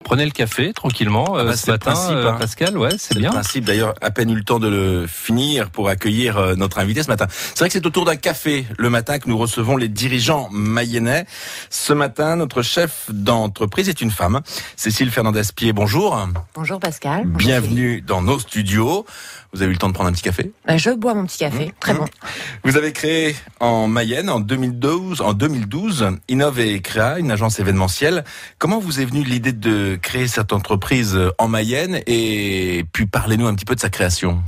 Prenez le café tranquillement ce matin, Pascal. Ouais, c'est bien. Le principe, d'ailleurs, à peine eu le temps de le finir pour accueillir notre invité ce matin. C'est vrai que c'est autour d'un café le matin que nous recevons les dirigeants mayennais. Ce matin, notre chef d'entreprise est une femme, Cécile Fernandez-Pied. Bonjour. Bonjour Pascal. Bienvenue dans nos studios. Vous avez eu le temps de prendre un petit café ? Je bois mon petit café, très bon. Vous avez créé en Mayenne en 2012 Innov et Créa, une agence événementielle. Comment vous est venue l'idée de créer cette entreprise en Mayenne et puis parlez-nous un petit peu de sa création.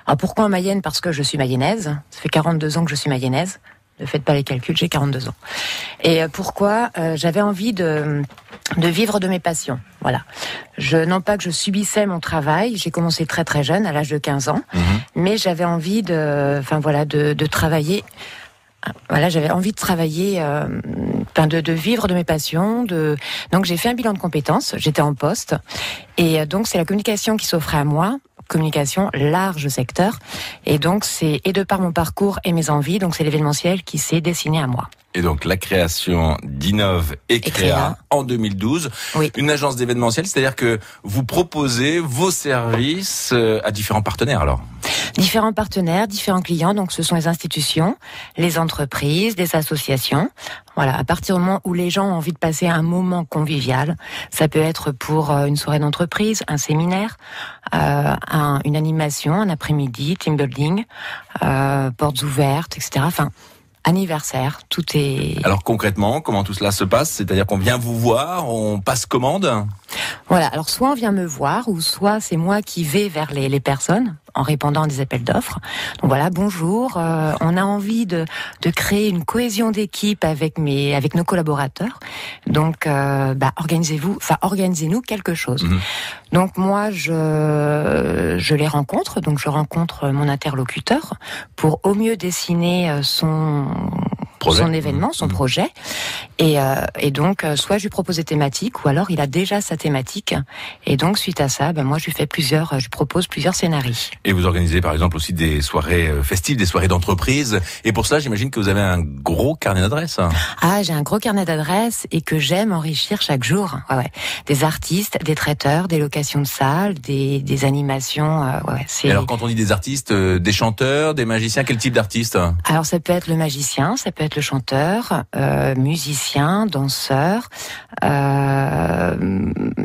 Alors pourquoi en Mayenne ? Parce que je suis mayennaise. Ça fait 42 ans que je suis mayennaise. Ne faites pas les calculs, j'ai 42 ans. Et pourquoi ? J'avais envie de vivre de mes passions. Voilà. Non pas que je subissais mon travail, j'ai commencé très très jeune, à l'âge de 15 ans, mais j'avais envie de travailler. Voilà, j'avais envie de travailler, de vivre de mes passions. Donc j'ai fait un bilan de compétences, j'étais en poste, et donc c'est la communication qui s'offrait à moi. Communication, large secteur, et donc et de par mon parcours et mes envies, donc c'est l'événementiel qui s'est dessiné à moi. Et donc la création d'Innov et Créa en 2012, oui. Une agence d'événementiel, c'est-à-dire que vous proposez vos services à différents partenaires alors ? Différents partenaires, différents clients, donc ce sont les institutions, les entreprises, les associations. Voilà, à partir du moment où les gens ont envie de passer un moment convivial, ça peut être pour une soirée d'entreprise, un séminaire, une animation, un après-midi, team building, portes ouvertes, etc. Enfin, anniversaire, tout est... Alors concrètement, comment tout cela se passe ? C'est-à-dire qu'on vient vous voir, on passe commande ? Voilà, alors soit on vient me voir, ou soit c'est moi qui vais vers les personnes en répondant à des appels d'offres. Donc voilà, bonjour, on a envie de créer une cohésion d'équipe avec nos collaborateurs. Donc organisez-nous quelque chose. Donc moi je les rencontre, donc je rencontre mon interlocuteur pour au mieux dessiner son événement, son projet, et donc soit je lui propose des thématiques, ou alors il a déjà sa thématique, et donc suite à ça, moi je propose plusieurs scénarios. Et vous organisez par exemple aussi des soirées festives, des soirées d'entreprise, et pour ça j'imagine que vous avez un gros carnet d'adresses. Ah, j'ai un gros carnet d'adresses et que j'aime enrichir chaque jour. Ouais. Des artistes, des traiteurs, des locations de salles, des animations. Et alors quand on dit des artistes, des chanteurs, des magiciens, quel type d'artistes ? Alors ça peut être le magicien, ça peut être le chanteur, musicien, danseur,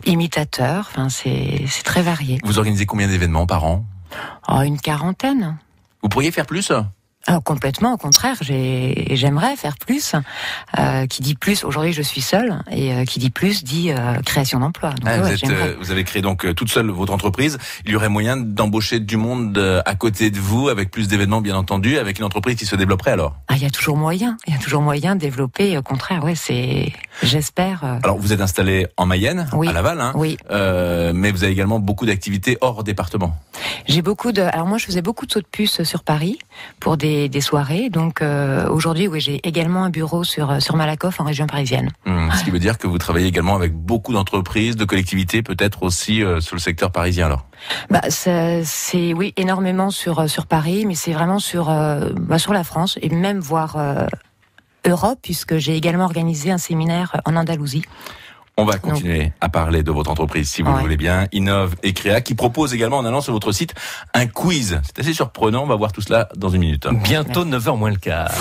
imitateur, enfin c'est très varié. Vous organisez combien d'événements par an ? Une quarantaine. Vous pourriez faire plus ? Complètement, au contraire, j'aimerais faire plus. Qui dit plus, aujourd'hui je suis seule, et qui dit plus dit création d'emplois. Donc, vous avez créé donc toute seule votre entreprise. Il y aurait moyen d'embaucher du monde à côté de vous, avec plus d'événements bien entendu, avec une entreprise qui se développerait alors ? Il y a toujours moyen de développer, au contraire, j'espère. Alors vous êtes installé en Mayenne, oui. À Laval, hein ? Oui. Mais vous avez également beaucoup d'activités hors département. Alors moi je faisais beaucoup de sauts de puce sur Paris, pour des soirées. Donc aujourd'hui, oui, j'ai également un bureau sur Malakoff en région parisienne. Ce qui veut dire que vous travaillez également avec beaucoup d'entreprises, de collectivités, peut-être aussi sur le secteur parisien alors. C'est oui, énormément sur Paris, mais c'est vraiment sur la France et même voire Europe, puisque j'ai également organisé un séminaire en Andalousie. On va continuer à parler de votre entreprise, si vous le voulez bien, Innov et Créa, qui propose également en allant sur votre site un quiz. C'est assez surprenant, on va voir tout cela dans une minute. Bientôt 9h moins le quart.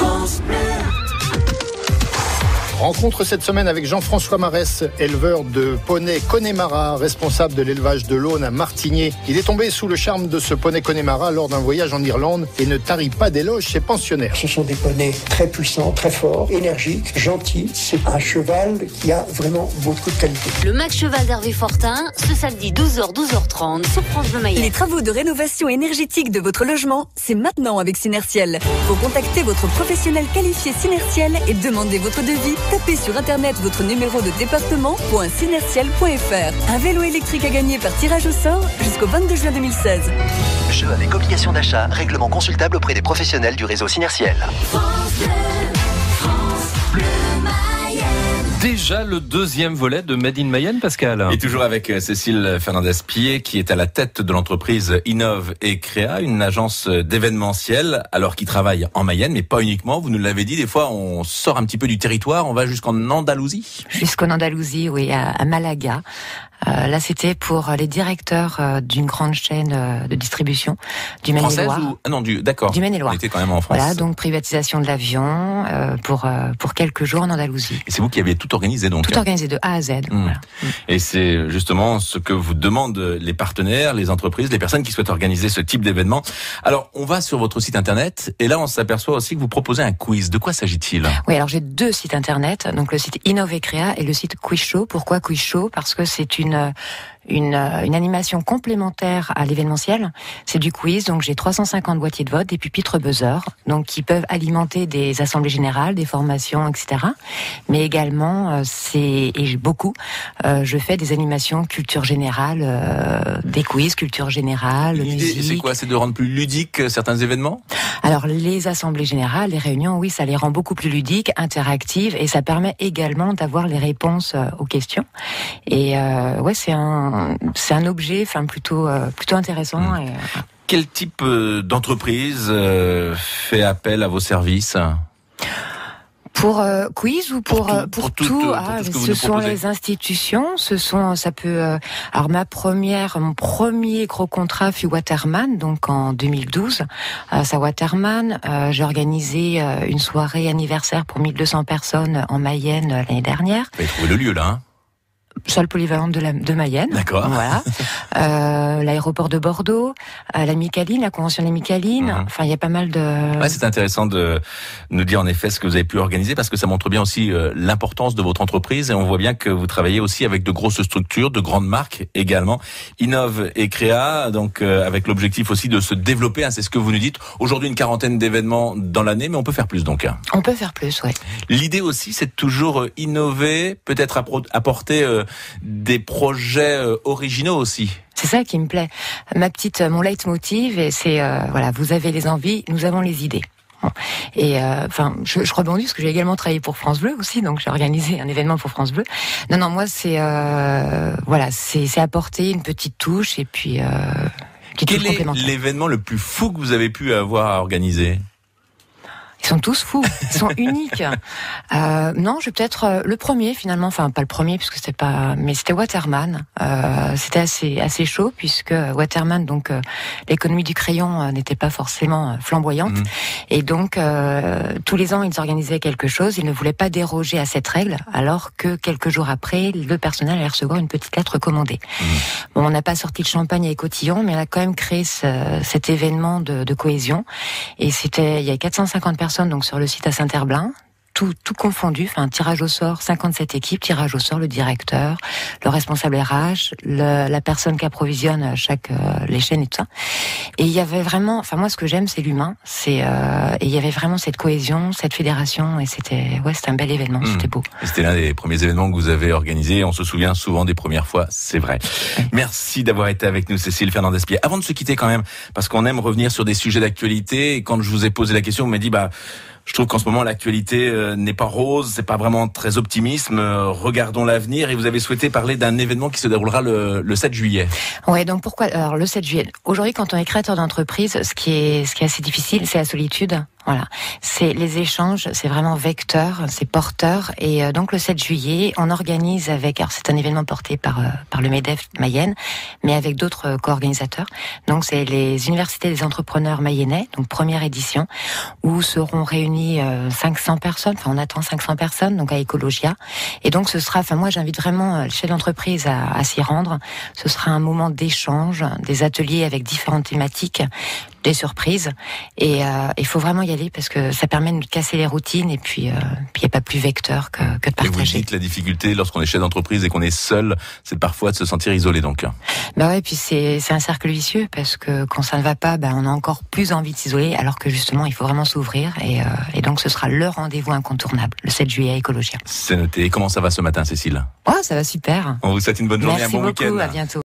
Rencontre cette semaine avec Jean-François Marès, éleveur de poney Connemara, responsable de l'élevage de l'Aune à Martigné. Il est tombé sous le charme de ce poney Connemara lors d'un voyage en Irlande et ne tarit pas d'éloges ses pensionnaires. Ce sont des poneys très puissants, très forts, énergiques, gentils. C'est un cheval qui a vraiment beaucoup de qualité. Le Max Cheval d'Hervé Fortin, ce samedi 12h, 12h30 sur France Bleu Mayenne. Les travaux de rénovation énergétique de votre logement, c'est maintenant avec Synertiel. Pour contacter votre professionnel qualifié Synertiel et demander votre devis, tapez sur internet votre numéro de département pour un synertiel.fr. Un vélo électrique à gagner par tirage au sort jusqu'au 22 juin 2016. Jeu avec obligation d'achat, règlement consultable auprès des professionnels du réseau Synertiel. Déjà le deuxième volet de Made in Mayenne, Pascal. Et toujours avec Cécile Fernandez-Pied, qui est à la tête de l'entreprise Innov et Créa, une agence d'événementiel, alors qui travaille en Mayenne, mais pas uniquement. Vous nous l'avez dit, des fois on sort un petit peu du territoire, on va jusqu'en Andalousie. Jusqu'en Andalousie, oui, à Malaga, Là, c'était pour les directeurs d'une grande chaîne de distribution du Maine-et-Loire. D'accord. Du Maine-et-Loire. On était quand même en France. Voilà, donc privatisation de l'avion pour quelques jours en Andalousie. Et c'est vous qui avez tout organisé donc. Tout organisé de A à Z. Voilà. Et c'est justement ce que vous demandent les partenaires, les entreprises, les personnes qui souhaitent organiser ce type d'événement. Alors, on va sur votre site internet et là, on s'aperçoit aussi que vous proposez un quiz. De quoi s'agit-il ? Oui, alors j'ai 2 sites internet, donc le site Innovecrea et le site Quiz Show. Pourquoi Quiz Show ? Parce que c'est une animation complémentaire à l'événementiel. C'est du quiz, donc j'ai 350 boîtiers de vote, des pupitres buzzer, donc qui peuvent alimenter des assemblées générales, des formations, etc. Mais également, je fais des animations culture générale, des quiz culture générale, L'idée, musique. c'est quoi ? C'est de rendre plus ludique certains événements ? Alors les assemblées générales, les réunions, oui, ça les rend beaucoup plus ludiques, interactives, et ça permet également d'avoir les réponses aux questions. Et c'est un objet, plutôt intéressant. Et, Quel type d'entreprise fait appel à vos services ? Pour quiz ou pour tout, tout ce que vous nous sont proposez. les institutions, alors mon premier gros contrat fut Waterman, donc en 2012. Ça Waterman, j'ai organisé une soirée anniversaire pour 1200 personnes en Mayenne l'année dernière. Vous avez trouvé le lieu là, hein ? Salle polyvalente de Mayenne. D'accord. Voilà. L'aéroport de Bordeaux, la Micaline, la convention de la Micaline. Enfin, il y a pas mal de... Ouais, c'est intéressant de nous dire en effet ce que vous avez pu organiser parce que ça montre bien aussi l'importance de votre entreprise et on voit bien que vous travaillez aussi avec de grosses structures, de grandes marques également. Innovecrea, donc avec l'objectif aussi de se développer, hein, c'est ce que vous nous dites. Aujourd'hui, une 40aine d'événements dans l'année, mais on peut faire plus donc. On peut faire plus, oui. L'idée aussi, c'est de toujours innover, peut-être apporter des projets originaux aussi. C'est ça qui me plaît. Mon leitmotiv, et c'est vous avez les envies, nous avons les idées. Et je rebondis parce que j'ai également travaillé pour France Bleu aussi, donc j'ai organisé un événement pour France Bleu. Non, moi c'est apporter une petite touche et puis Quel est l'événement le plus fou que vous avez pu avoir à organiser ? Ils sont tous fous, ils sont uniques. Non, je vais peut-être le premier finalement, enfin pas le premier puisque mais c'était Waterman. C'était assez chaud puisque Waterman, donc l'économie du crayon n'était pas forcément flamboyante et donc tous les ans ils organisaient quelque chose. Ils ne voulaient pas déroger à cette règle, alors que quelques jours après, le personnel allait recevoir une petite lettre recommandée. Bon, on n'a pas sorti le champagne avec cotillon, mais on a quand même créé cet événement de cohésion. Et il y a 450 personnes donc sur le site à Saint-Herblain, tout confondu, tirage au sort, 57 équipes, tirage au sort, le directeur, le responsable RH, la personne qui approvisionne les chaînes et tout ça. Et il y avait vraiment, moi ce que j'aime c'est l'humain, et il y avait vraiment cette cohésion, cette fédération, et c'était un bel événement, c'était beau. Et c'était l'un des premiers événements que vous avez organisé, on se souvient souvent des premières fois, c'est vrai. Oui. Merci d'avoir été avec nous Cécile Fernandez-Pied. Avant de se quitter quand même, parce qu'on aime revenir sur des sujets d'actualité, et quand je vous ai posé la question, vous m'avez dit je trouve qu'en ce moment l'actualité n'est pas rose, c'est pas vraiment très optimiste. Regardons l'avenir et vous avez souhaité parler d'un événement qui se déroulera le 7 juillet. Ouais, donc pourquoi ? Alors le 7 juillet. Aujourd'hui, quand on est créateur d'entreprise, ce qui est assez difficile, c'est la solitude. Voilà, c'est les échanges, c'est vraiment vecteur, c'est porteur. Et donc le 7 juillet, on organise alors c'est un événement porté par le MEDEF Mayenne, mais avec d'autres co-organisateurs. Donc c'est les universités des entrepreneurs mayennais, donc première édition, où seront réunis 500 personnes. Enfin, on attend 500 personnes, donc à Ecologia. Et donc ce sera, moi j'invite vraiment le chef d'entreprise à s'y rendre. Ce sera un moment d'échange, des ateliers avec différentes thématiques, des surprises, et il faut vraiment y aller parce que ça permet de casser les routines et puis il n'y a pas plus vecteur que de partager. Et vous dites la difficulté lorsqu'on est chef d'entreprise et qu'on est seul, c'est parfois de se sentir isolé donc. Et puis c'est un cercle vicieux parce que quand ça ne va pas, on a encore plus envie de s'isoler alors que justement il faut vraiment s'ouvrir et donc ce sera le rendez-vous incontournable le 7 juillet à Ecologia. C'est noté. Et comment ça va ce matin Cécile ? Ça va super. On vous souhaite une bonne journée, Merci un bon week-end. Merci beaucoup, à bientôt.